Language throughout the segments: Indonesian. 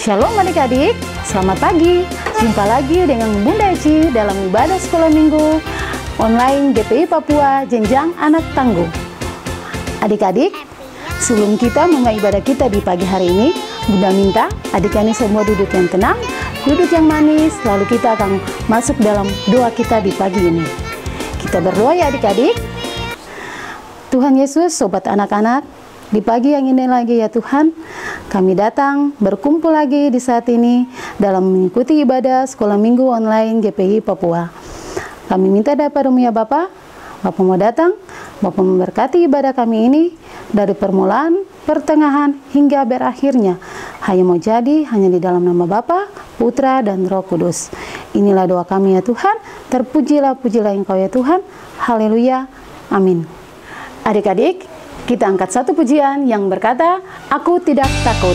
Shalom adik-adik, selamat pagi. Jumpa lagi dengan Bunda Eci dalam ibadah sekolah minggu online GPI Papua Jenjang Anak Tangguh. Adik-adik, sebelum kita memulai ibadah kita di pagi hari ini, Bunda minta adik-adik semua duduk yang tenang, duduk yang manis, lalu kita akan masuk dalam doa kita di pagi ini. Kita berdoa ya adik-adik. Tuhan Yesus, sobat anak-anak, di pagi yang ini lagi ya Tuhan, kami datang berkumpul lagi di saat ini dalam mengikuti ibadah sekolah minggu online GPI Papua. Kami minta daripadamu ya Bapa, Bapa mau datang, Bapa memberkati ibadah kami ini dari permulaan, pertengahan hingga berakhirnya. Hanya mau jadi hanya di dalam nama Bapa, Putra dan Roh Kudus. Inilah doa kami ya Tuhan, terpujilah pujilah Engkau ya Tuhan. Haleluya, amin. Adik-adik, kita angkat satu pujian yang berkata, Aku Tidak Takut.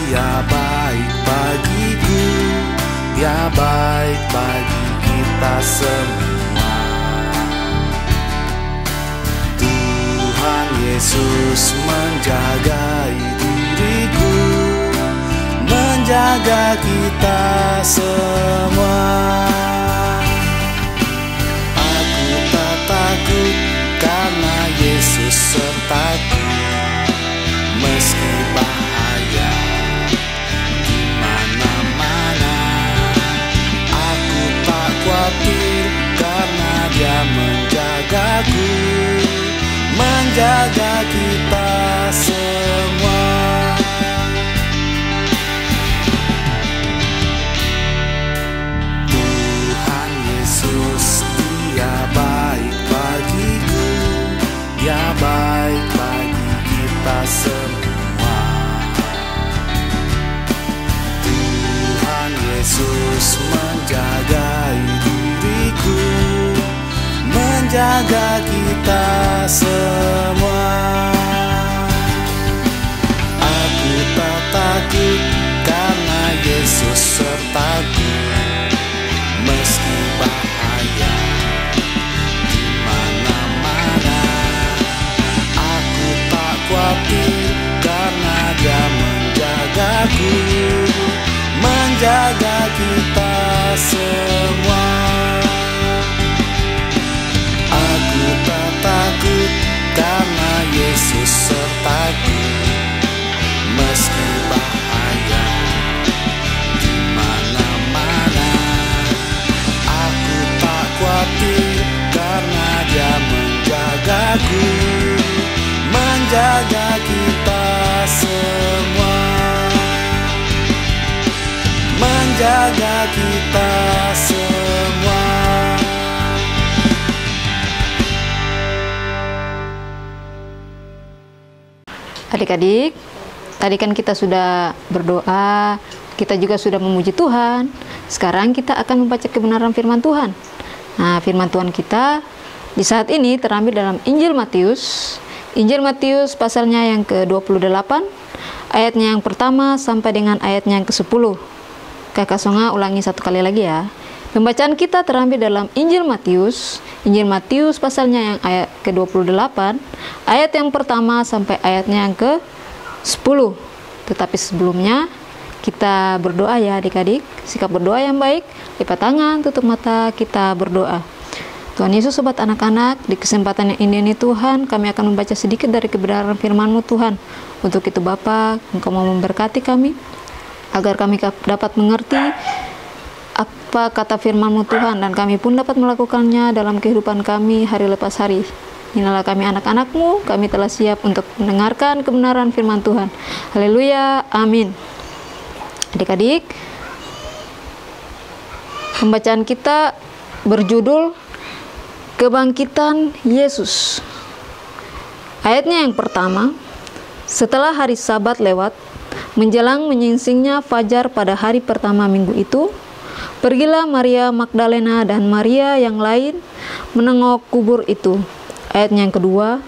Dia baik bagiku, Dia baik bagi kita semua. Tuhan Yesus menjaga diriku, menjaga kita semua. Aku tak takut karena Yesus sertaku, meski bahaya di mana-mana. Aku tak khawatir karena Dia menjagaku, menjaga kita semua. Tuhan Yesus, Dia baik bagiku, Dia baik bagi kita semua. Tuhan Yesus menjaga diriku, menjaga kita semua. Aku tak takut karena Yesus sertaku, meski bahaya di mana-mana. Aku tak khawatir karena Dia menjagaku, menjaga kita semua. Aku tak takut karena Yesus sertaku, meski bahaya di mana-mana. Aku tak khawatir karena Dia menjagaku, menjaga kita semua, menjaga kita semua. Adik-adik, tadi kan kita sudah berdoa, kita juga sudah memuji Tuhan. Sekarang kita akan membaca kebenaran firman Tuhan. Nah, firman Tuhan kita di saat ini terambil dalam Injil Matius pasalnya yang ke-28, ayatnya yang pertama sampai dengan ayatnya yang ke-10. Kakak Songa ulangi satu kali lagi ya. Pembacaan kita terambil dalam Injil Matius pasalnya yang ayat ke-28, ayat yang pertama sampai ayatnya yang ke-10. Tetapi sebelumnya kita berdoa ya adik-adik, sikap berdoa yang baik, lipat tangan, tutup mata, kita berdoa. Tuhan Yesus, sobat anak-anak, di kesempatan yang ini Tuhan, kami akan membaca sedikit dari kebenaran firman-Mu Tuhan. Untuk itu Bapa, Engkau mau memberkati kami, agar kami dapat mengerti apa kata firman-Mu Tuhan, dan kami pun dapat melakukannya dalam kehidupan kami hari lepas hari. Inilah kami anak-anak-Mu, kami telah siap untuk mendengarkan kebenaran firman Tuhan. Haleluya, amin. Adik-adik, pembacaan kita berjudul Kebangkitan Yesus. Ayatnya yang pertama, setelah hari Sabat lewat, menjelang menyingsingnya fajar pada hari pertama minggu itu, Pergilah Maria Magdalena dan Maria yang lain menengok kubur itu. Ayat yang kedua,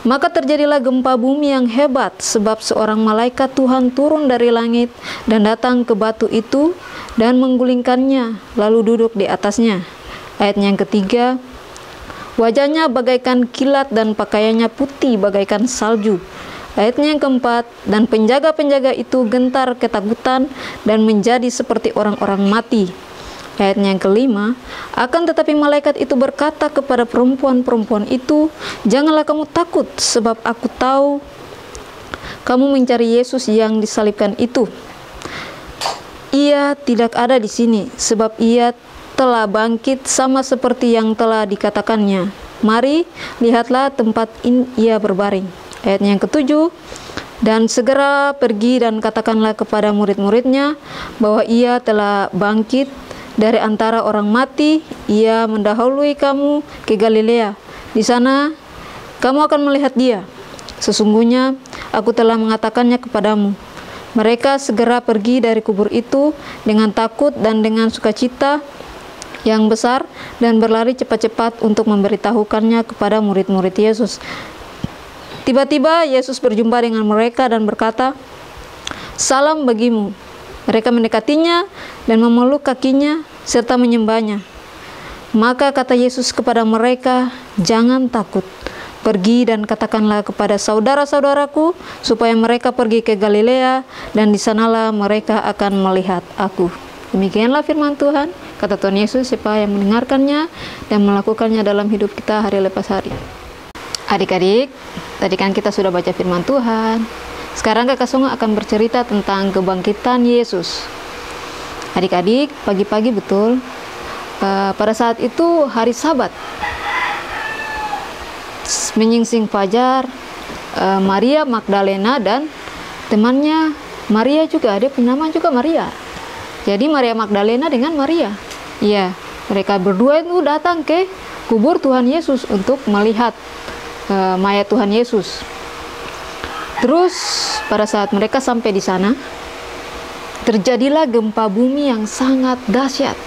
maka terjadilah gempa bumi yang hebat, sebab seorang malaikat Tuhan turun dari langit dan datang ke batu itu dan menggulingkannya, lalu duduk di atasnya. Ayat yang ketiga, wajahnya bagaikan kilat dan pakaiannya putih bagaikan salju. Ayatnya yang keempat, dan penjaga-penjaga itu gentar ketakutan dan menjadi seperti orang-orang mati. Ayatnya yang kelima, akan tetapi malaikat itu berkata kepada perempuan-perempuan itu, janganlah kamu takut, sebab aku tahu kamu mencari Yesus yang disalibkan itu. Ia tidak ada di sini, sebab ia telah bangkit sama seperti yang telah dikatakannya. Mari, lihatlah tempat ia berbaring. Ayat yang ketujuh, dan segera pergi dan katakanlah kepada murid-muridnya bahwa ia telah bangkit dari antara orang mati. Ia mendahului kamu ke Galilea. Di sana kamu akan melihat dia. Sesungguhnya aku telah mengatakannya kepadamu. Mereka segera pergi dari kubur itu dengan takut dan dengan sukacita yang besar dan berlari cepat-cepat untuk memberitahukannya kepada murid-murid Yesus. Tiba-tiba Yesus berjumpa dengan mereka dan berkata, salam bagimu. Mereka mendekatinya dan memeluk kakinya serta menyembahnya. Maka kata Yesus kepada mereka, jangan takut. Pergi dan katakanlah kepada saudara-saudaraku supaya mereka pergi ke Galilea dan di sanalah mereka akan melihat aku. Demikianlah firman Tuhan. Kata Tuhan Yesus, siapa yang mendengarkannya dan melakukannya dalam hidup kita hari lepas hari. Adik-adik, tadi kan kita sudah baca firman Tuhan. Sekarang Kakak Songo akan bercerita tentang kebangkitan Yesus. Adik-adik, pagi-pagi betul, pada saat itu hari Sabat, menyingsing fajar, Maria Magdalena dan temannya Maria juga, dia punya nama juga Maria. Jadi Maria Magdalena dengan Maria, ya, mereka berdua itu datang ke kubur Tuhan Yesus untuk melihat mayat Tuhan Yesus. Terus pada saat mereka sampai di sana, terjadilah gempa bumi yang sangat dahsyat.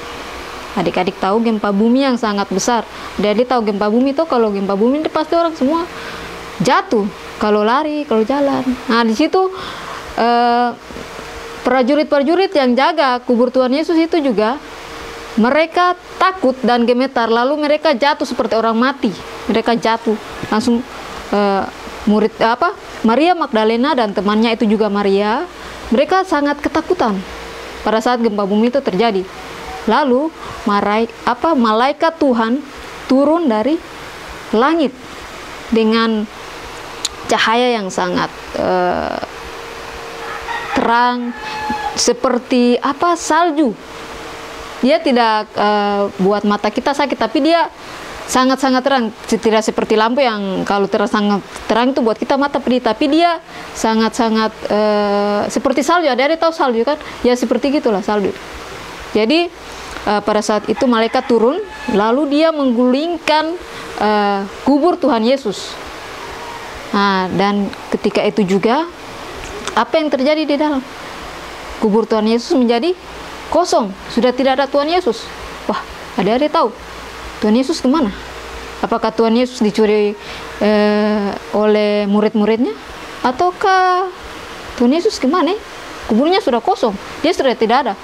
Adik-adik tahu gempa bumi yang sangat besar. Jadi tahu gempa bumi itu, kalau gempa bumi itu pasti orang semua jatuh, kalau lari, kalau jalan. Nah di situ prajurit-prajurit yang jaga kubur Tuhan Yesus itu juga mereka takut dan gemetar, lalu mereka jatuh seperti orang mati. Mereka jatuh langsung. Maria Magdalena dan temannya itu juga Maria, mereka sangat ketakutan pada saat gempa bumi itu terjadi. Lalu malaikat Tuhan turun dari langit dengan cahaya yang sangat terang seperti salju. Dia tidak buat mata kita sakit, tapi dia sangat-sangat terang, tidak seperti lampu yang kalau sangat terang itu buat kita mata pedih, tapi dia sangat-sangat seperti salju. Ada tahu salju kan? Ya seperti gitulah salju. Jadi pada saat itu malaikat turun, lalu dia menggulingkan kubur Tuhan Yesus. Nah, dan ketika itu juga apa yang terjadi di dalam kubur Tuhan Yesus menjadi kosong, sudah tidak ada Tuhan Yesus. Wah, adik-adik tahu Tuhan Yesus kemana? Apakah Tuhan Yesus dicuri oleh murid-muridnya? Ataukah Tuhan Yesus kemana? Kuburnya sudah kosong, dia sudah tidak ada.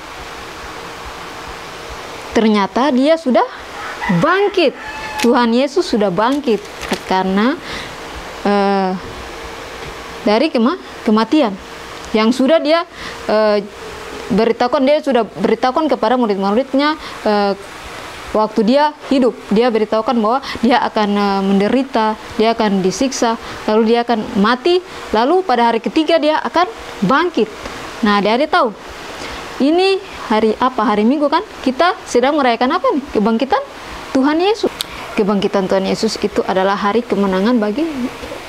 Ternyata dia sudah bangkit. Tuhan Yesus sudah bangkit karena dari kematian yang sudah dia beritahukan. Dia sudah beritahukan kepada murid-muridnya waktu dia hidup. Dia beritahukan bahwa dia akan menderita, dia akan disiksa, lalu dia akan mati, lalu pada hari ketiga dia akan bangkit. Nah, dia tahu ini hari apa? Hari Minggu kan? Kita sedang merayakan apa nih? Kebangkitan Tuhan Yesus. Kebangkitan Tuhan Yesus itu adalah hari kemenangan bagi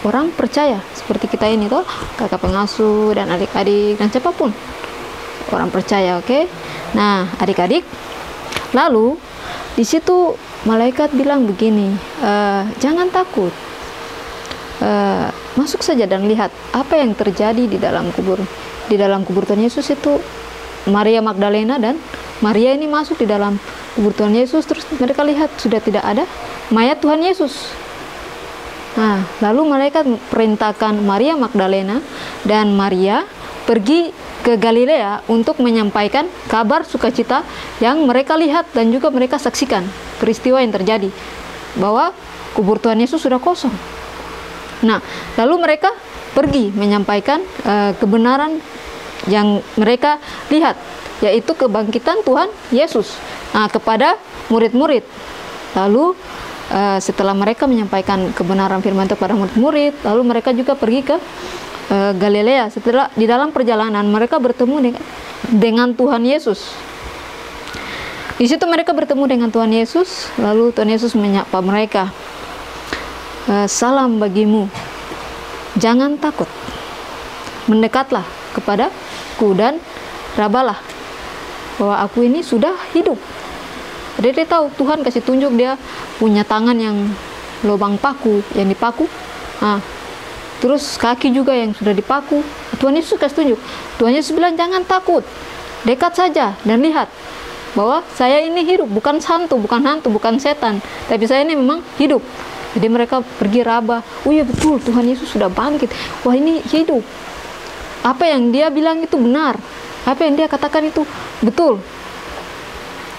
orang percaya seperti kita ini toh, kakak pengasuh dan adik-adik dan siapapun orang percaya, oke? Nah, adik-adik, lalu di situ malaikat bilang begini, jangan takut, masuk saja dan lihat apa yang terjadi di dalam kubur. Di dalam kubur Tuhan Yesus itu Maria Magdalena dan Maria ini masuk di dalam kubur Tuhan Yesus, terus mereka lihat sudah tidak ada mayat Tuhan Yesus. Nah, lalu mereka perintahkan Maria Magdalena dan Maria pergi ke Galilea untuk menyampaikan kabar sukacita yang mereka lihat dan juga mereka saksikan peristiwa yang terjadi, bahwa kubur Tuhan Yesus sudah kosong. Nah, lalu mereka pergi menyampaikan kebenaran yang mereka lihat, yaitu kebangkitan Tuhan Yesus kepada murid-murid. Lalu setelah mereka menyampaikan kebenaran firman itu kepada murid-murid, lalu mereka juga pergi ke Galilea. Setelah di dalam perjalanan mereka bertemu dengan Tuhan Yesus. Di situ mereka bertemu dengan Tuhan Yesus, lalu Tuhan Yesus menyapa mereka, "Salam bagimu, jangan takut, mendekatlah kepadaku dan rabalah bahwa aku ini sudah hidup." Jadi dia tahu, Tuhan kasih tunjuk dia punya tangan yang lubang paku, yang dipaku. Terus kaki juga yang sudah dipaku. Tuhan Yesus kasih tunjuk. Tuhan Yesus bilang, "Jangan takut, dekat saja dan lihat bahwa saya ini hidup, bukan hantu, bukan setan, tapi saya ini memang hidup." Jadi mereka pergi raba, "Oh iya betul, Tuhan Yesus sudah bangkit. Wah, ini hidup. Apa yang dia bilang itu benar. Apa yang dia katakan itu betul."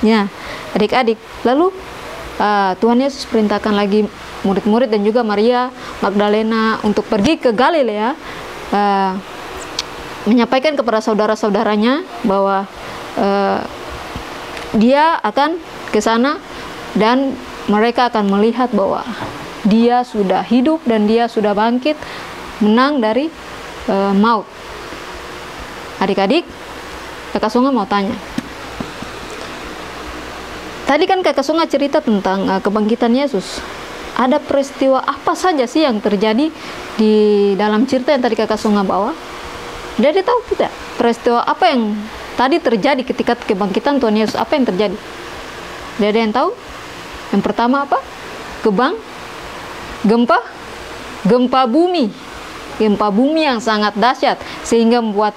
Ya, adik-adik, lalu Tuhan Yesus perintahkan lagi murid-murid dan juga Maria Magdalena untuk pergi ke Galilea, menyampaikan kepada saudara-saudaranya bahwa dia akan ke sana dan mereka akan melihat bahwa dia sudah hidup dan dia sudah bangkit, menang dari maut. Adik-adik, Kakak Songa mau tanya. Tadi kan Kakak Songa cerita tentang kebangkitan Yesus. Ada peristiwa apa saja sih yang terjadi di dalam cerita yang tadi Kakak Songa bawa? Jadi tahu tidak peristiwa apa yang tadi terjadi ketika kebangkitan Tuhan Yesus? Apa yang terjadi? Tidak ada yang tahu? Yang pertama apa? Gempa bumi. Gempa bumi yang sangat dahsyat sehingga membuat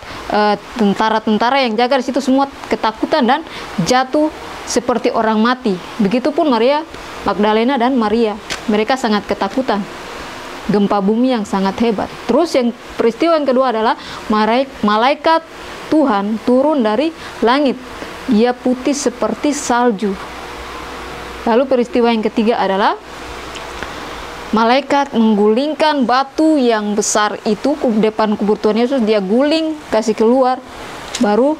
tentara-tentara yang jaga di situ semua ketakutan dan jatuh seperti orang mati. Begitupun Maria Magdalena dan Maria, mereka sangat ketakutan. Gempa bumi yang sangat hebat. Terus yang peristiwa yang kedua adalah malaikat Tuhan turun dari langit. Ia putih seperti salju. Lalu peristiwa yang ketiga adalah malaikat menggulingkan batu yang besar itu ke depan kubur Tuhan Yesus. Dia guling, kasih keluar. Baru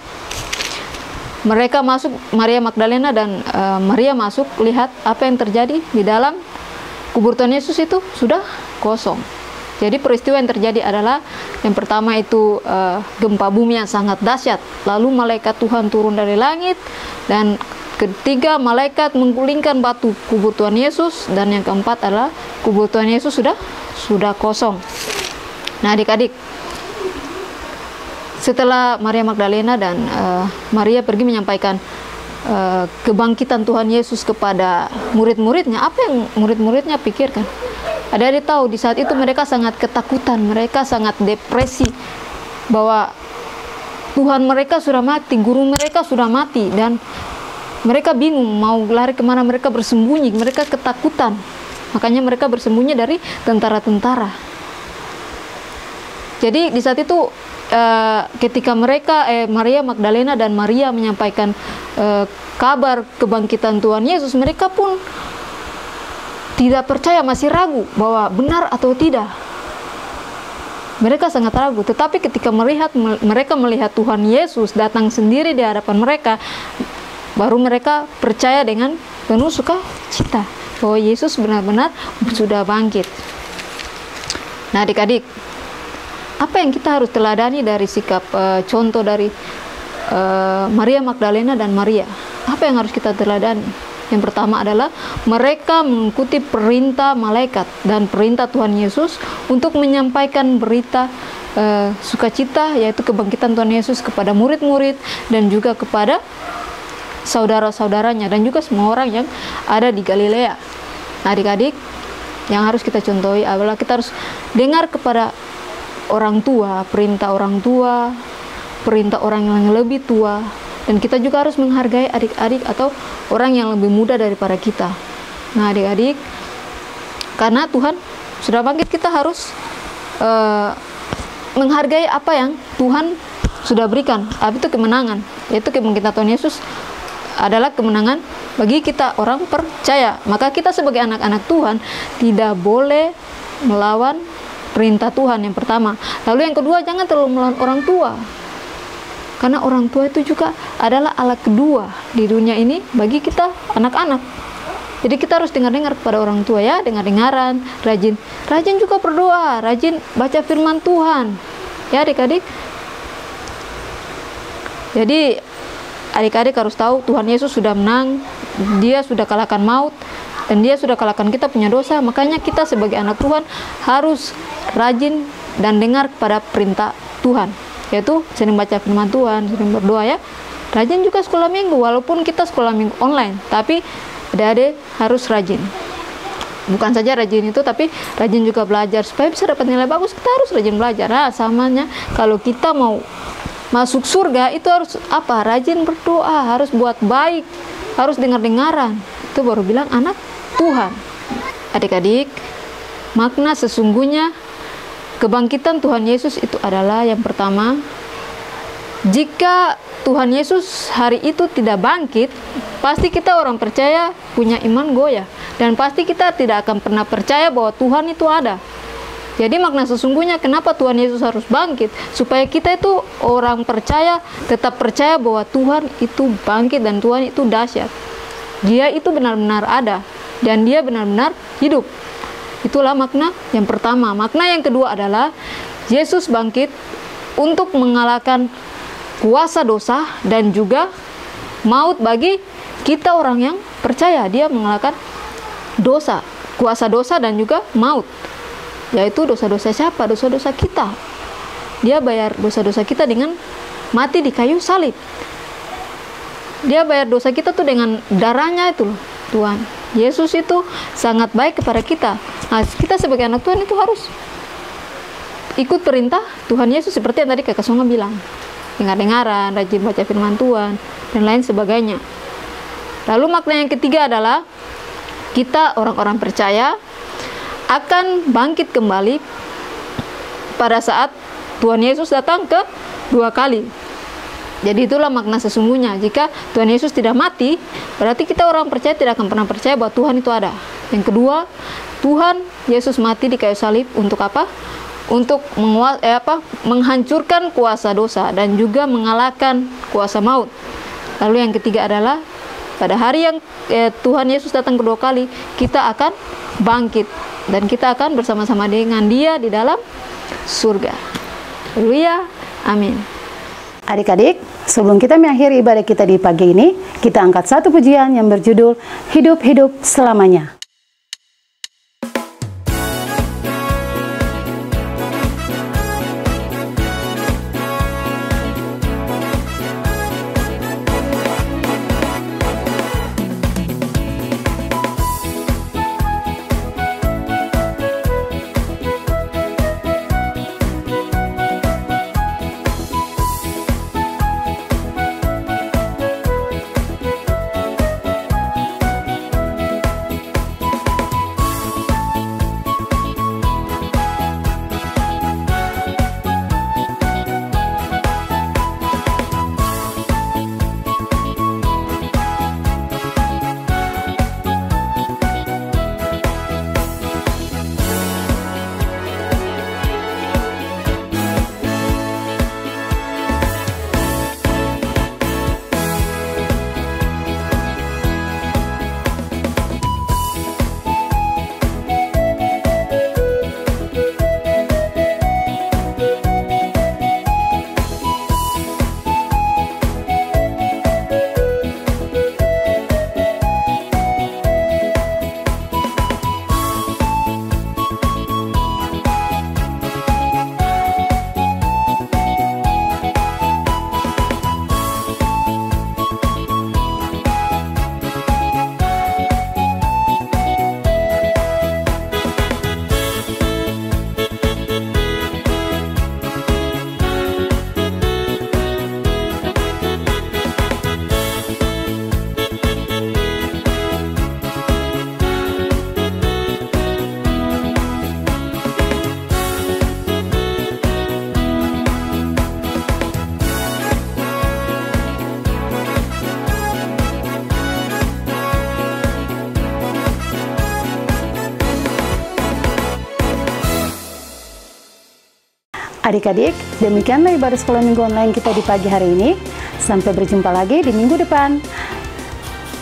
mereka masuk, Maria Magdalena dan Maria masuk, lihat apa yang terjadi di dalam kubur Tuhan Yesus itu sudah kosong. Jadi peristiwa yang terjadi adalah yang pertama itu gempa bumi yang sangat dahsyat. Lalu malaikat Tuhan turun dari langit, dan ketiga malaikat menggulingkan batu kubur Tuhan Yesus, dan yang keempat adalah kubur Tuhan Yesus sudah kosong. Nah, adik-adik, setelah Maria Magdalena dan Maria pergi menyampaikan kebangkitan Tuhan Yesus kepada murid-muridnya, apa yang murid-muridnya pikirkan? Adik-adik tahu, di saat itu mereka sangat ketakutan, mereka sangat depresi, bahwa Tuhan mereka sudah mati, guru mereka sudah mati, dan mereka bingung mau lari kemana, mereka bersembunyi, mereka ketakutan. Makanya mereka bersembunyi dari tentara-tentara. Jadi di saat itu ketika mereka Maria Magdalena dan Maria menyampaikan kabar kebangkitan Tuhan Yesus, mereka pun tidak percaya, masih ragu bahwa benar atau tidak. Mereka sangat ragu. Tetapi ketika mereka melihat Tuhan Yesus datang sendiri di hadapan mereka, baru mereka percaya dengan penuh sukacita bahwa Yesus benar-benar sudah bangkit. Nah, adik-adik, apa yang kita harus teladani dari sikap contoh dari Maria Magdalena dan Maria? Apa yang harus kita teladani? Yang pertama adalah mereka mengikuti perintah malaikat dan perintah Tuhan Yesus untuk menyampaikan berita sukacita, yaitu kebangkitan Tuhan Yesus kepada murid-murid dan juga kepada saudara-saudaranya dan juga semua orang yang ada di Galilea. Nah, adik-adik, yang harus kita contohi adalah kita harus dengar kepada orang tua, perintah orang tua, perintah orang yang lebih tua, Dan kita juga harus menghargai adik-adik atau orang yang lebih muda daripada kita. Nah adik-adik, karena Tuhan sudah bangkit, kita harus menghargai apa yang Tuhan sudah berikan. Apa itu kemenangan? Yaitu kebangkitan Tuhan Yesus adalah kemenangan bagi kita orang percaya. Maka kita sebagai anak-anak Tuhan tidak boleh melawan perintah Tuhan, yang pertama. Lalu yang kedua, jangan terlalu melawan orang tua. Karena orang tua itu juga adalah alat kedua di dunia ini bagi kita anak-anak. Jadi kita harus dengar-dengar kepada orang tua ya, dengar-dengaran, rajin juga berdoa, rajin baca firman Tuhan. Ya adik-adik. Jadi adik-adik harus tahu Tuhan Yesus sudah menang, Dia sudah kalahkan maut, dan Dia sudah kalahkan kita punya dosa. Makanya kita sebagai anak Tuhan harus rajin dan dengar kepada perintah Tuhan, yaitu sering baca firman Tuhan, sering berdoa ya. Rajin juga sekolah minggu, walaupun kita sekolah minggu online, tapi adik-adik harus rajin. Bukan saja rajin itu, tapi rajin juga belajar. Supaya bisa dapat nilai bagus, kita harus rajin belajar. Nah, samanya kalau kita mau masuk surga, itu harus apa? Rajin berdoa, harus buat baik, harus dengar-dengaran. Itu baru bilang anak Tuhan. Adik-adik, makna sesungguhnya kebangkitan Tuhan Yesus itu adalah yang pertama, jika Tuhan Yesus hari itu tidak bangkit, pasti kita orang percaya punya iman goyah. Dan pasti kita tidak akan pernah percaya bahwa Tuhan itu ada. Jadi makna sesungguhnya kenapa Tuhan Yesus harus bangkit, supaya kita itu orang percaya tetap percaya bahwa Tuhan itu bangkit dan Tuhan itu dahsyat. Dia itu benar-benar ada dan Dia benar-benar hidup. Itulah makna yang pertama. Makna yang kedua adalah Yesus bangkit untuk mengalahkan kuasa dosa dan juga maut bagi kita orang yang percaya. Dia mengalahkan dosa, kuasa dosa dan juga maut. Yaitu dosa-dosa siapa? Dosa-dosa kita. Dia bayar dosa-dosa kita dengan mati di kayu salib. Dia bayar dosa kita tuh dengan darahnya itu loh, Tuhan. Yesus itu sangat baik kepada kita. Nah, kita sebagai anak Tuhan itu harus ikut perintah Tuhan Yesus seperti yang tadi Kakak Songa bilang. Dengar-dengaran, rajin baca firman Tuhan, dan lain sebagainya. Lalu makna yang ketiga adalah kita orang-orang percaya akan bangkit kembali pada saat Tuhan Yesus datang kedua kali. Jadi itulah makna sesungguhnya. Jika Tuhan Yesus tidak mati, berarti kita orang percaya tidak akan pernah percaya bahwa Tuhan itu ada. Yang kedua, Tuhan Yesus mati di kayu salib untuk apa? Untuk menghancurkan kuasa dosa dan juga mengalahkan kuasa maut. Lalu yang ketiga adalah pada hari yang Tuhan Yesus datang kedua kali, kita akan bangkit dan kita akan bersama-sama dengan Dia di dalam surga. Haleluya, amin. Adik-adik, sebelum kita mengakhiri ibadah kita di pagi ini, kita angkat satu pujian yang berjudul Hidup-Hidup Selamanya. Adik-adik, demikianlah ibadah sekolah minggu online kita di pagi hari ini. Sampai berjumpa lagi di minggu depan.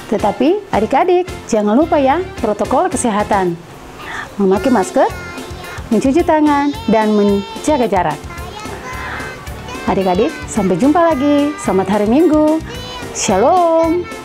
Tetapi adik-adik, jangan lupa ya protokol kesehatan. Memakai masker, mencuci tangan, dan menjaga jarak. Adik-adik, sampai jumpa lagi. Selamat hari Minggu. Shalom.